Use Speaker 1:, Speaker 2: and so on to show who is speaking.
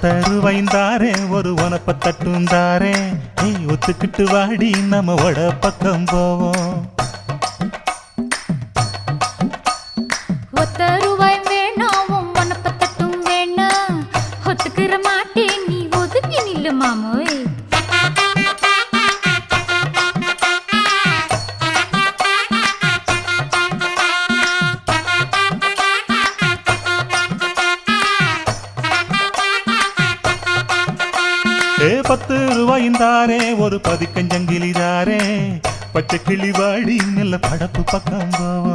Speaker 1: 10 ரூபாய்ந்தாரே ஒரு உனப்ப தட்டுந்தாரே ஏய் ஒத்துக்கிட்டு வாடி நம்ம வட பக்கம் போவோம்
Speaker 2: 10 ரூபாய் வேணாம் உனப்ப தட்டும் வேணாம் ஒத்துக்கிற மாட்டேன் நீ ஒதுங்கி நில்லு மாமோய்
Speaker 1: ஏ 10 ரூபாய்ந்தாரே ஒரு பதிக்கஞ்சங்கிலிதாரே பச்சை கிளி வாடி நல்ல படப்பு பக்கம் போவோம்